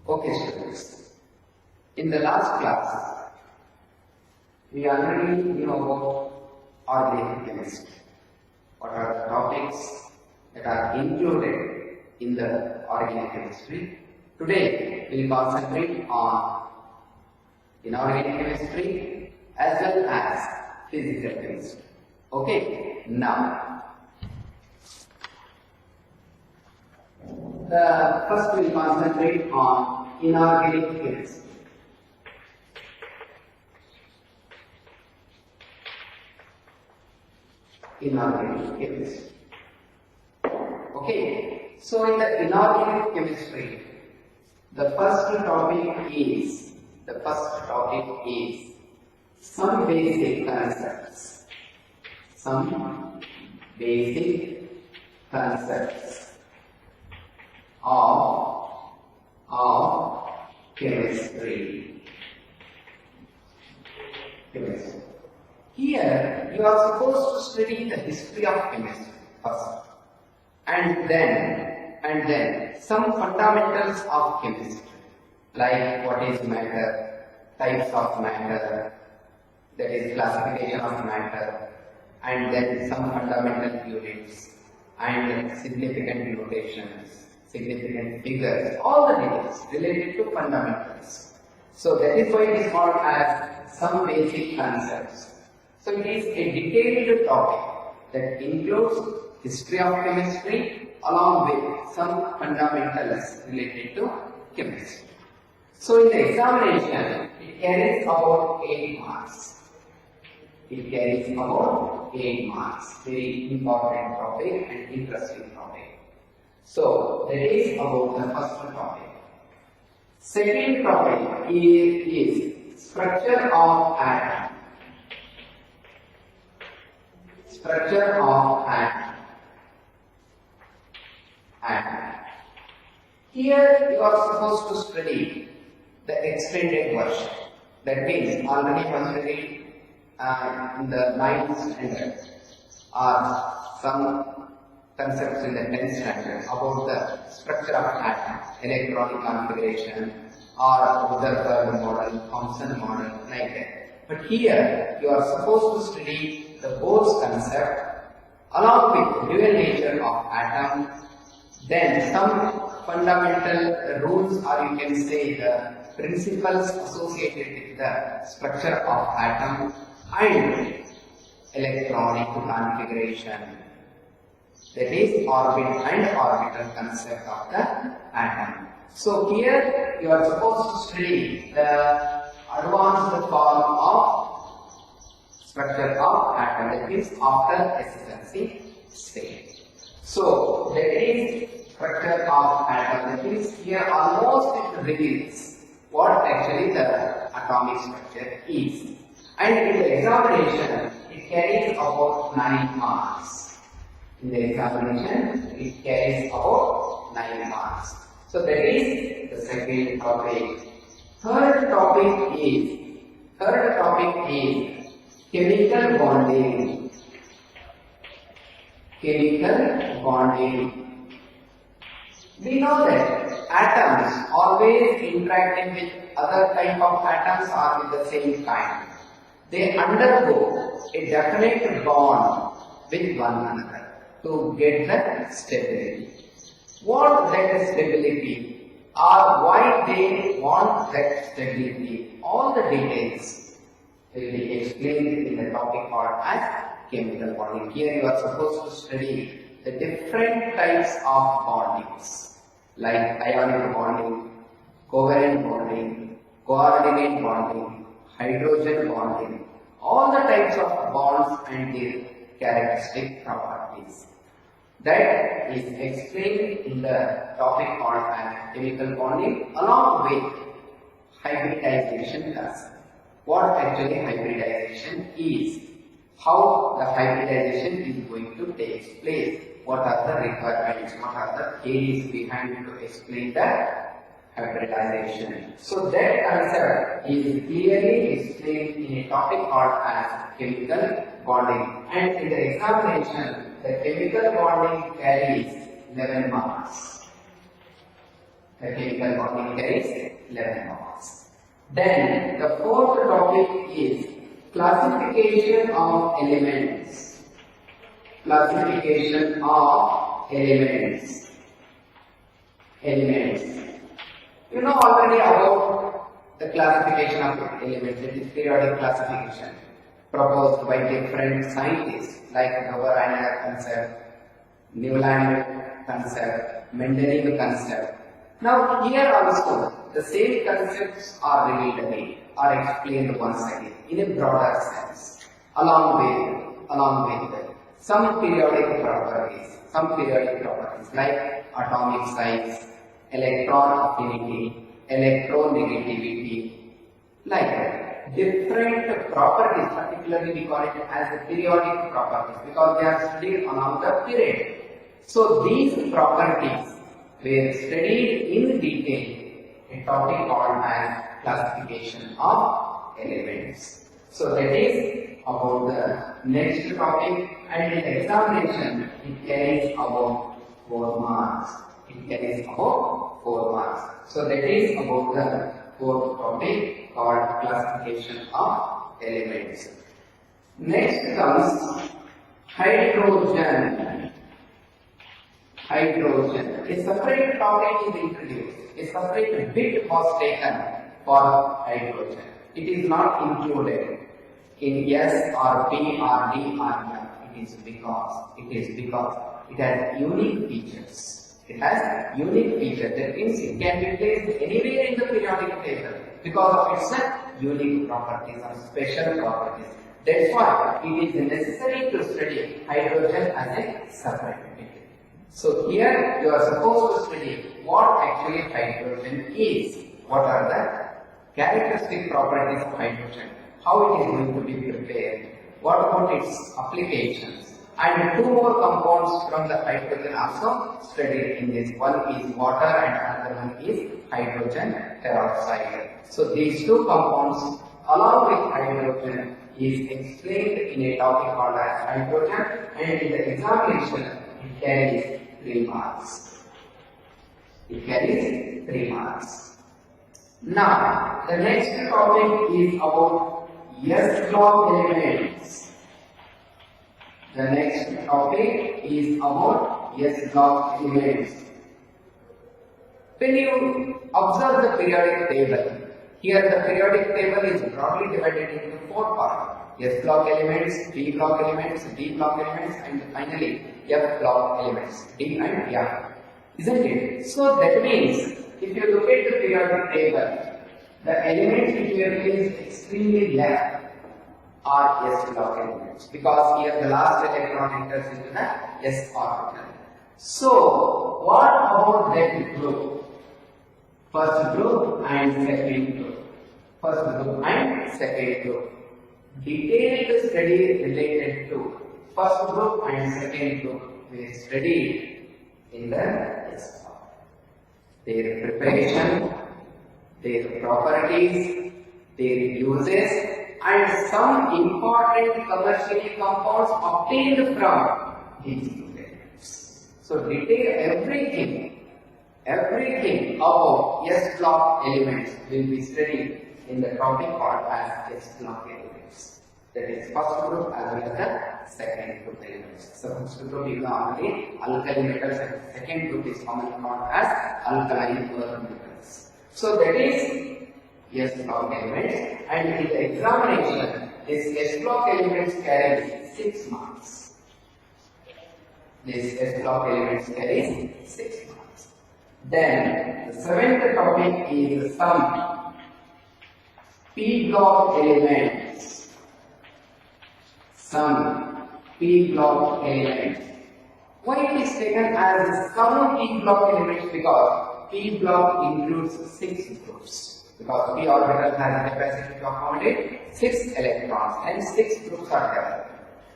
Okay, students. In the last class, we already knew about organic chemistry. What are the topics that are included in the organic chemistry? Today, we will concentrate on inorganic chemistry as well as physical chemistry. Okay, now first we will concentrate on inorganic chemistry. Inorganic chemistry. Okay, so in the inorganic chemistry, the first topic is some basic concepts. Some basic concepts of chemistry. Here you are supposed to study the history of chemistry first, and then some fundamentals of chemistry, like what is matter, types of matter, that is classification of matter, and then some fundamental units and significant notations, significant figures, all the details related to fundamentals. So that is why it is called as some basic concepts. So it is a detailed topic that includes history of chemistry along with some fundamentals related to chemistry. So in the examination, it carries about 8 marks. It carries about 8 marks. Very important topic and interesting topic. So that is about the first topic. Second topic is structure of atom. Structure of atom. Here you are supposed to study the extended version. That means already considered in the 9th standard or some concepts in the 10th standard about the structure of atom, electronic configuration, or Rutherford model, Thomson model, like that. But here you are supposed to study the Bohr's concept along with dual nature of atom, then some fundamental rules, or you can say the principles associated with the structure of atom and electronic configuration, that is orbit and orbital concept of the atom. So here you are supposed to study the advanced form of structure of atom, that is after SSLC stage. So that is structure of atom, that is here almost it reveals what actually the atomic structure is. And in the examination, it carries about 9 marks. In the examination, it carries about 9 marks. So that is the second topic. Third topic is chemical bonding. Chemical bonding. We know that atoms always interacting with other type of atoms are with the same kind. They undergo a definite bond with one another to get the stability. What that stability or why they want that stability, all the details will be explained in the topic called as chemical bonding. Here you are supposed to study the different types of bondings, like ionic bonding, covalent bonding, coordinate bonding, hydrogen bonding, all the types of bonds and their characteristic properties. That is explained in the topic called as chemical bonding along with hybridization concept. What actually hybridization is, how the hybridization is going to take place, what are the requirements, what are the theories behind to explain that hybridization. So that concept is clearly explained in a topic called as chemical bonding, and in the examination the chemical bonding carries 11 marks. The chemical bonding carries 11 bonds. Then the fourth topic is classification of elements. Classification of elements. You know already about the classification of elements, that is periodic classification proposed by different scientists like Gauss concept, Newland concept, Mendeleev concept. Now here also the same concepts are revealed again, are explained once again in a broader sense, along with some periodic properties like atomic size, electron affinity, electronegativity, like different properties. Particularly we call it as the periodic properties because they are studied along the period. So these properties were studied in detail, a topic called as classification of elements. So that is about the next topic, and in the examination it carries about 4 marks. So that is about the fourth topic called classification of elements. Next comes hydrogen. A separate topic is introduced. A separate bit was taken for hydrogen. It is not included in S or P or D or F. It is because it has unique features. That means it can be placed anywhere in the periodic table because of its unique properties or special properties. That's why it is necessary to study hydrogen as a separate bit. So here you are supposed to study what actually hydrogen is, what are the characteristic properties of hydrogen, how it is going to be prepared, what about its applications, and 2 more compounds from the hydrogen also studied in this. One is water and another one is hydrogen peroxide. So these 2 compounds along with hydrogen is explained in a topic called as hydrogen, and in the examination it carries 3 marks. Now the next topic is about S block elements. When you observe the periodic table, here the periodic table is broadly divided into 4 parts. S block elements, P block elements, D block elements, and finally F block elements, D and F. Isn't it? So that means if you look at the periodic table, the elements which were placed extremely left are S block elements because here the last electron enters into the S orbital. So what about that group? First group and second group. Detailed study related to first group and second group we studied in the S block. Their preparation, their properties, their uses, and some important commercial compounds obtained from these two elements. So detail everything about S block elements will be studied in the topic called as S block elements. That is first group as well as the second group elements. So first group is normally alkali metals and second group is commonly called as alkaline earth metals. So that is S block elements, and in the examination this S block elements carry 6 marks. Then the 7th topic is some P block elements. Why it is taken as some P block elements? Because P block includes 6 groups. Because P orbital has a capacity to accommodate 6 electrons and 6 groups are developed.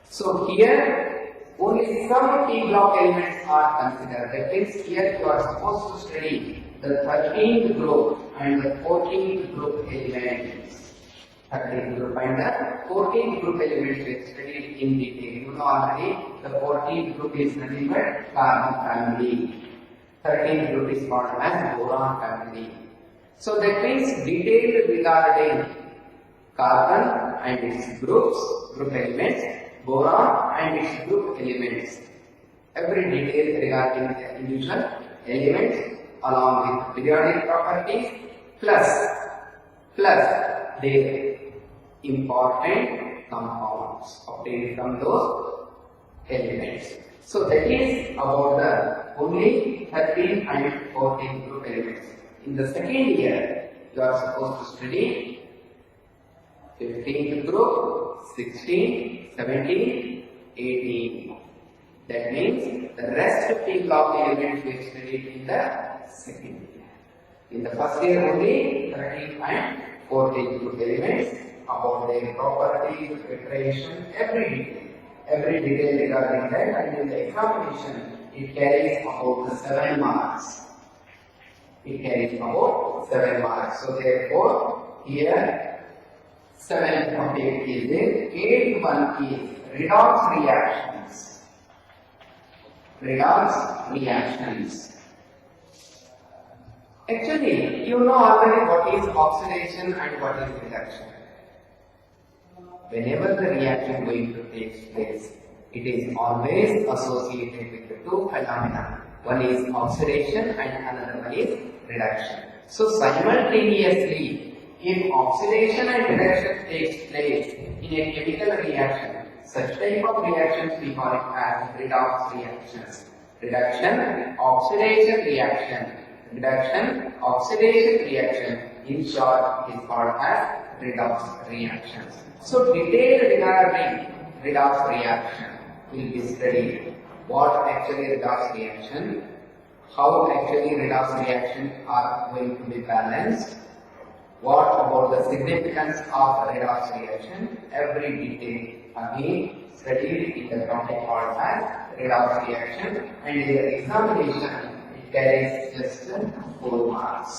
So here only some P block elements are considered. That means here you are supposed to study the 13th group and the 14th group elements. 13th group and the 14th group elements we studied in detail. You know already the 14th group is nothing but carbon family. 13th group is called as boron family. So that means detailed regarding carbon and its groups, group elements, boron and its group elements. Every detail regarding the individual elements along with periodic properties plus their important compounds obtained from those elements. So that is about the only 13 and 14 group elements. In the second year, you are supposed to study 15th group, 16, 17, 18. That means the rest of the block elements we studied in the second year. In the first year only 13 and 14 group elements about their properties, preparation, every detail regarding that, and in the examination it carries about the 7 marks. It carries about 7 marks. So therefore here 7th topic is there. 8th one is redox reactions. Redox reactions. Actually, you know already what is oxidation and what is reduction. Whenever the reaction going to take place, it is always associated with the two phenomena. One is oxidation and another one is reduction. So simultaneously, if oxidation and reduction takes place in a chemical reaction, such type of reactions we call it as redox reactions. Reduction, oxidation reaction. Reduction, oxidation reaction. In short, is called as redox reactions. So detail regarding redox reaction will be studied. What actually redox reaction, how actually redox reactions are going to be balanced, what about the significance of redox reaction, every detail again studied in the topic called as redox reaction, and in the examination it carries just 4 marks.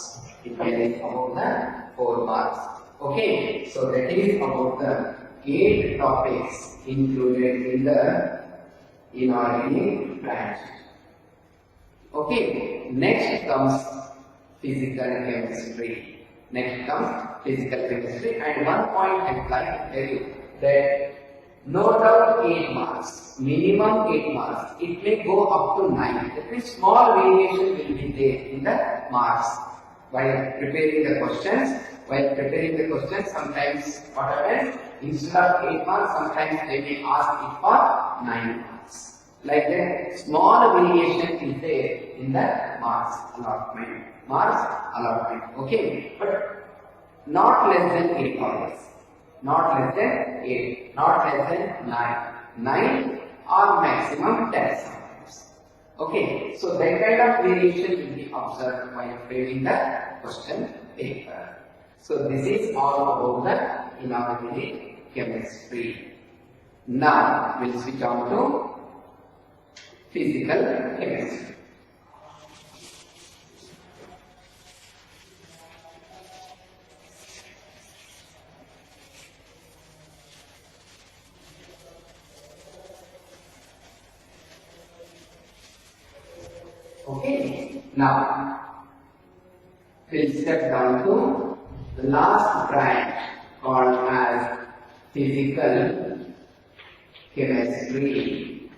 It carries about the 4 marks. Okay, so that is about the 8 topics included in the inorganic branch. Okay, next comes physical chemistry. And one point I would like to tell you that no doubt 8 marks, minimum 8 marks. It may go up to 9. That means small variation will be there in the marks. While preparing the questions, sometimes what happens, instead of 8 marks, sometimes they may ask it for 9 marks. Like that, small variation is there in the marks allotment. Okay, but not less than 8 always. Not less than 8, not less than 9. 9 or maximum 10 sometimes. Okay, so that kind of variation will be observed while framing the question paper. So this is all about the inorganic chemistry. Now we'll switch on to physical chemistry. Okay, now we'll step down to the last branch called as physical chemistry.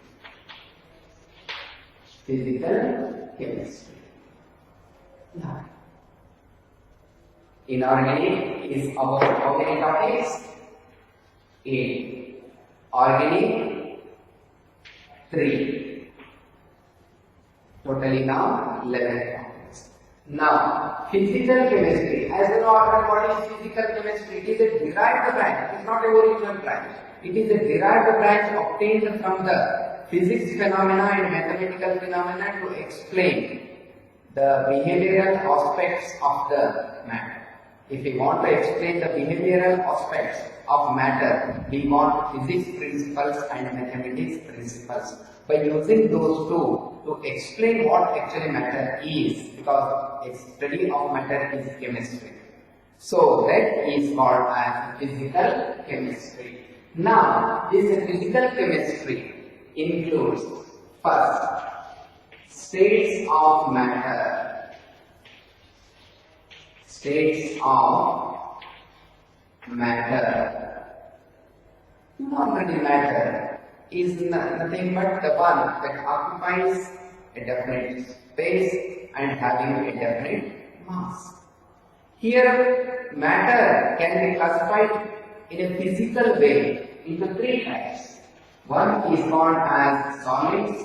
Now, inorganic is about how many topics? 8. Organic 3. Totally now 11 topics. Now, physical chemistry. As you know, what is physical chemistry? It is a derived branch. It is not a original branch. It is a derived branch obtained from the physics phenomena and mathematical phenomena to explain the behavioral aspects of the matter. If we want to explain the behavioral aspects of matter, we want physics principles and mathematics principles. By using those two to explain what actually matter is, because a study of matter is chemistry. So that is called as physical chemistry. Now, this physical chemistry includes first states of matter. States of matter. You know already matter is nothing but the one that occupies a definite space and having a definite mass. Here, matter can be classified in a physical way into three types. One is called as solids,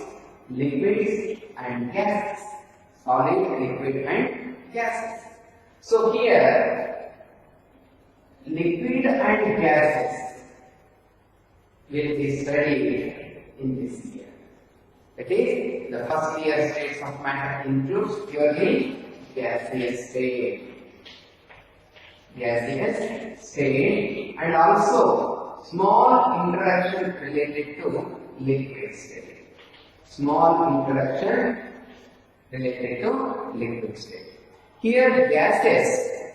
liquids and gases. Solid, liquid and gases. So here, liquid and gases will be studied in this year. That is, the first year states of matter includes purely gaseous state. Gaseous state and also small interaction related to liquid state. Small interaction related to liquid state. Here gases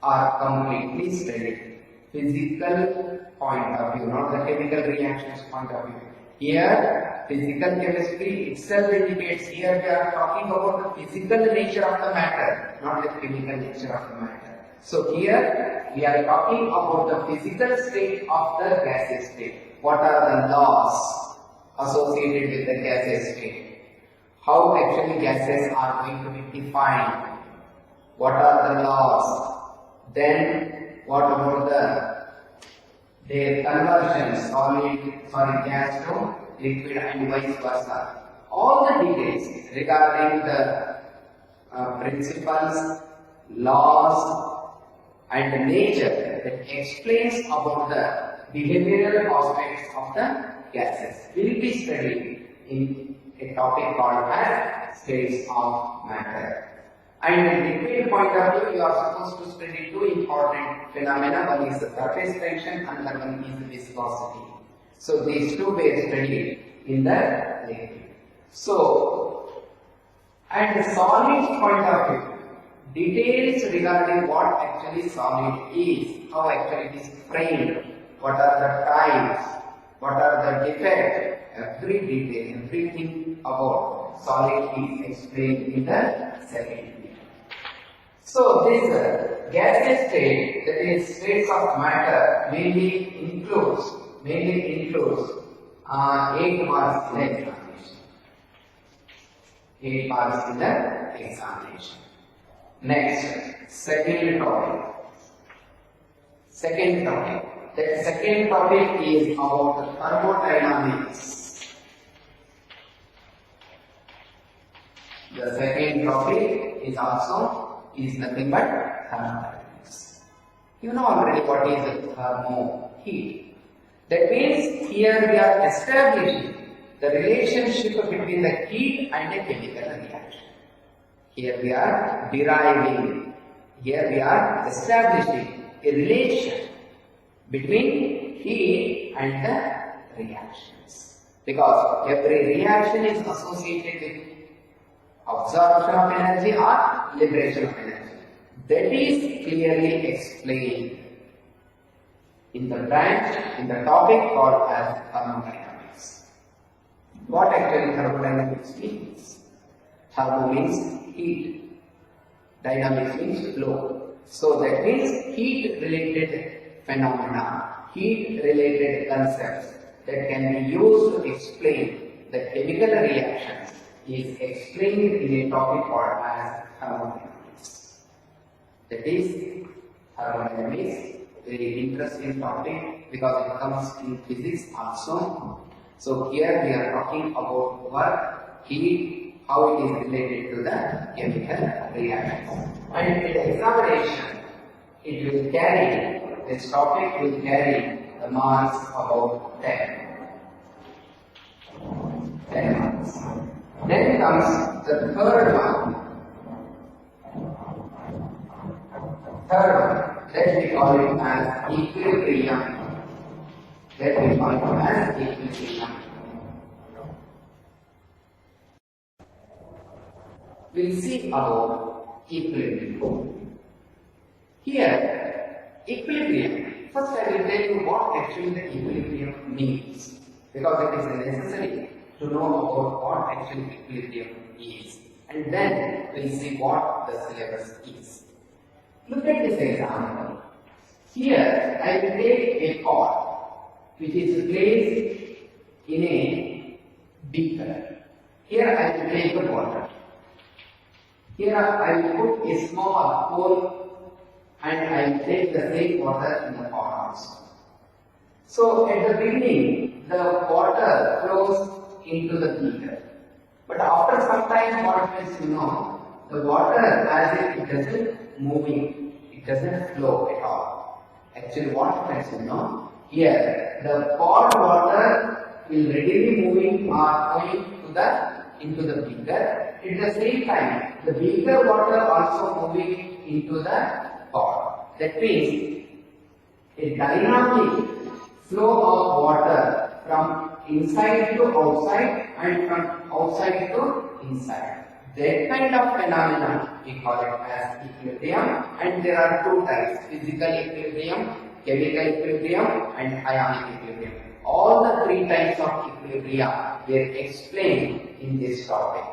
are completely studied. Physical point of view, not the chemical reactions point of view. Here, physical chemistry itself indicates here we are talking about the physical nature of the matter, not the chemical nature of the matter. So here, we are talking about the physical state of the gaseous state. What are the laws associated with the gaseous state? How actually gases are going to be defined? What are the laws? Then, what about their conversion, gas to liquid and vice versa. All the details regarding the principles, laws and nature that explains about the behavioral aspects of the gases will be studied in a topic called as states of matter. And in liquid point of view, you are supposed to study two important phenomena. One is the surface tension and another one is the viscosity. So these two were studied in the liquid. So, at the solids point of view, details regarding what actually solid is, how actually it is framed, what are the types, what are the defects, every detail, everything about solid is explained in the second. So this gaseous state, that is states of matter, mainly includes 8 marks in the examination. 8 marks in the examination. Next, second topic. The second topic is about the thermodynamics. The second topic is nothing but thermodynamics. You know already what is the thermo heat. That means here we are establishing the relationship between the heat and a chemical reaction. Here we are deriving, here we are establishing a relation between heat and the reactions. Because every reaction is associated with absorption of energy or liberation of energy. That is clearly explained in the topic called as thermodynamics. What actually thermodynamics means? Thermo means heat, dynamics means flow. So that means heat related phenomena, heat related concepts that can be used to explain the chemical reactions is explained in a topic called as thermodynamics. That is, thermodynamics, very interesting topic because it comes in physics also. So here we are talking about what heat, how it is related to the chemical reactions. And in the examination, this topic will carry the marks about 10 marks. Then comes the third one. Let me call it as equilibrium. We'll see about equilibrium. Here, equilibrium. First I will tell you what actually the equilibrium means. Because it is necessary to know about what actual equilibrium is, and then we'll see what the syllabus is. Look at this example. Here I will take a pot which is placed in a beaker. Here I will take the water. Here I will put a small hole and I will take the same water in the pot also. So at the beginning the water flows into the beaker. But after some time what happens, the water as it doesn't moving, it doesn't flow at all. Actually what happens, here the pot water will readily moving or going into the beaker. At the same time, the beaker water also moving into the pot. That means a dynamic flow of water from inside to outside and from outside to inside. That kind of phenomenon we call it as equilibrium, and there are two types: physical equilibrium, chemical equilibrium and ionic equilibrium. All the three types of equilibrium were explained in this topic,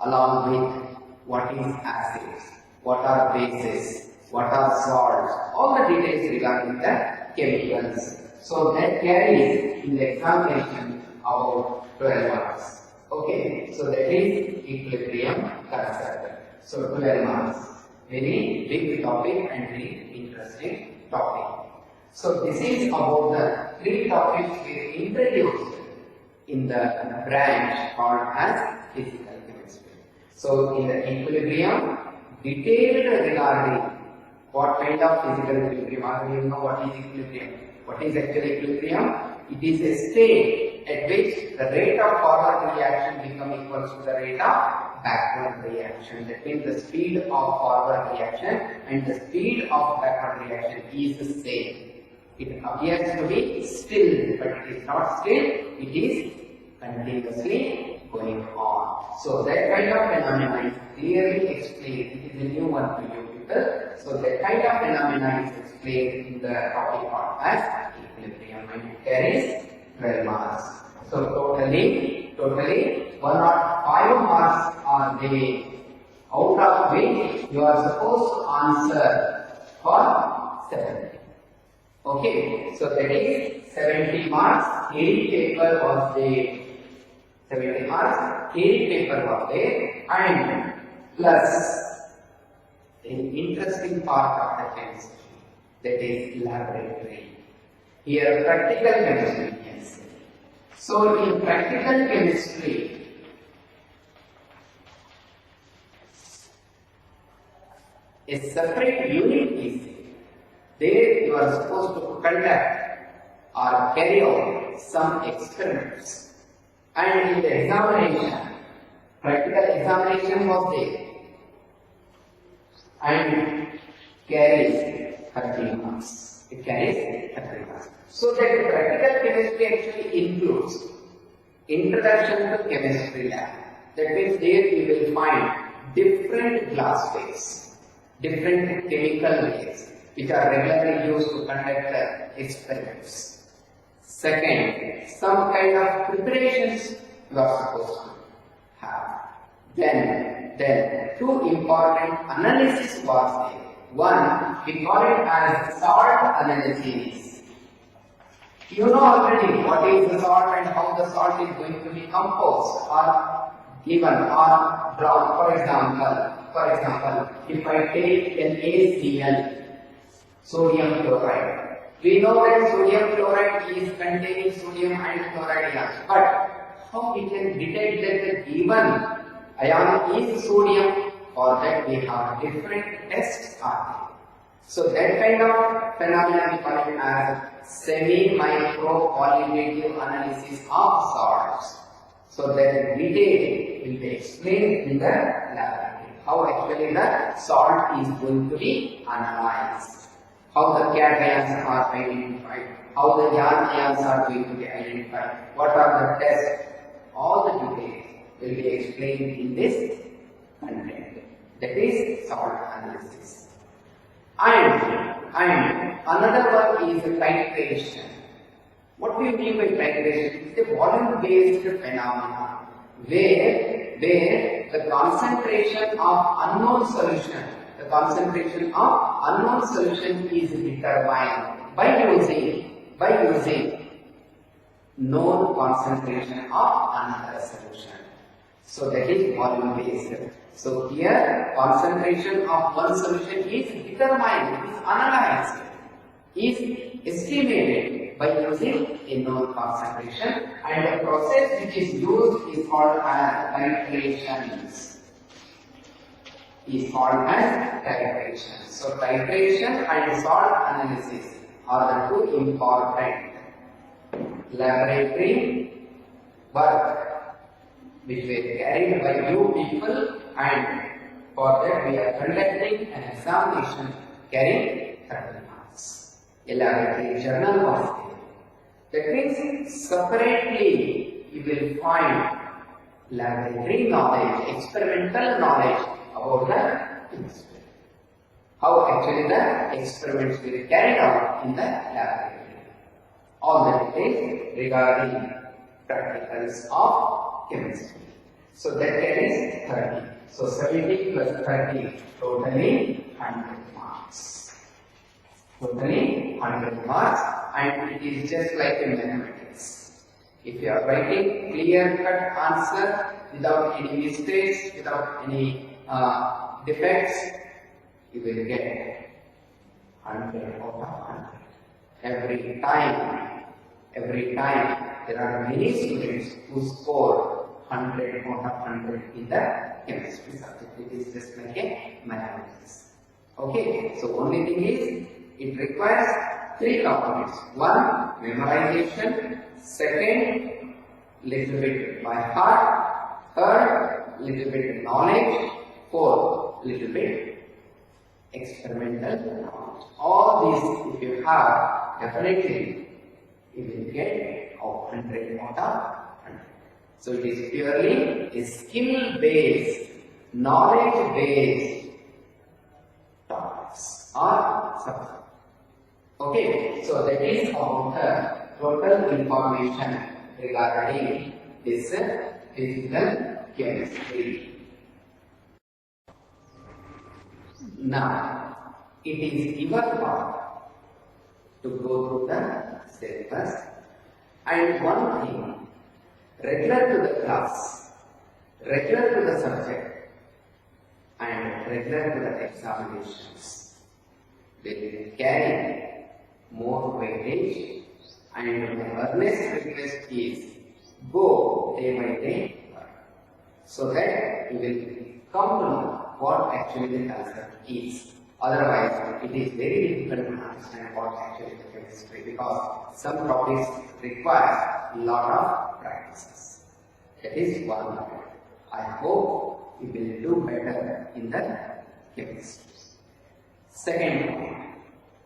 along with what is acids, what are bases, what are salts, all the details regarding the chemicals. So that carries in the examination about 12 marks. Okay, so that is equilibrium concept. So 12 marks. Very big topic and very interesting topic. So this is about the three topics we introduced in the branch called as physical chemistry. So in the equilibrium, detailed regarding what kind of physical equilibrium, or you know what is equilibrium. What is actually equilibrium? It is a state at which the rate of forward reaction becomes equal to the rate of backward reaction. That means the speed of forward reaction and the speed of backward reaction is the same. It appears to be still, but it is not still, it is continuously going on. So that kind of phenomenon is clearly explained. It is a new one to you people. So that kind of phenomenon is explained in the topic called as equilibrium, and it carries 12 marks. So totally 105 marks are there, out of which you are supposed to answer for 70. Okay, so that is 70 marks. Theory paper was there. 70 marks. Theory paper was there, and plus an interesting part of the chemistry, that is laboratory. Here practical chemistry, yes. So in practical chemistry, a separate unit is there. There you are supposed to conduct or carry out some experiments, and in the examination, practical examination was there and carries 30 marks. It carries 30 marks. So that practical chemistry actually includes introduction to chemistry lab. That means there you will find different glass ways, different chemical ways, which are regularly used to conduct experiments. Second, some kind of preparations you are supposed to have. Then two important analysis was there. One, we call it as salt analysis. You know already what is the salt and how the salt is going to be composed or given or drawn. For example, if I take an ACl, sodium chloride, we know that sodium chloride is containing sodium and chloride ions. But how we can detect that the given ion is sodium, or that we have different tests are there. So that kind of phenomenon we call it as semi-micro qualitative analysis of salts. So that detail will be explained in the laboratory. How actually the salt is going to be analyzed. How the cations are identified. How the yarn ions are going to be identified. What are the tests. All the details will be explained in this content. That is salt analysis. And another one is titration. What do you mean by titration? It's a volume-based phenomenon where the concentration of unknown solution is determined by using known concentration of another solution. So that is volume based. So here concentration of one solution is determined, is analyzed, is estimated by using a known concentration, and the process which is used is called as titration. So titration and salt analysis are the two important laboratory work which were carried by you people, and for that we are conducting an examination carrying 30 marks. A laboratory journal was there. That means separately you will find laboratory knowledge, experimental knowledge about the chemistry. How actually the experiments were carried out in the laboratory. All the details regarding practicals of chemistry. So that carries 30. So 70 plus 30, totally 100 marks. Totally 100 marks, and it is just like in mathematics. If you are writing clear-cut answer without any mistakes, without any defects, you will get 100 out of 100. Every time there are many students who score 100 out of 100 in the chemistry subject. It is just like a mathematics. Okay, so only thing is it requires three components. One, memorization. Second, little bit by heart. Third, little bit knowledge. Fourth, little bit experimental knowledge. All these if you have, definitely you will get 100 out of 100. So it is purely a skill-based, knowledge-based topics or subject. Okay, so that is about the total information regarding this physical chemistry. Now, it is your part to go through the syllabus, and one thing, regular to the class, regular to the subject, and regular to the examinations will carry more weightage, and my earnest request is go day by day so that you will come to know what actually the concept is. Otherwise, it is very difficult to understand what actually the chemistry, because some topics require a lot of practices. That is one point. I hope you will do better in the chemistry. Second point,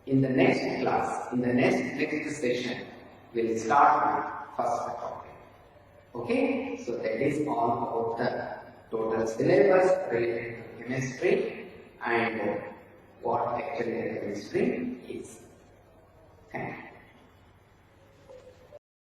in the next class, in the next session, we will start with first topic. Okay, so that is all about the total syllabus related to chemistry and what actually the chemistry is. Thank you.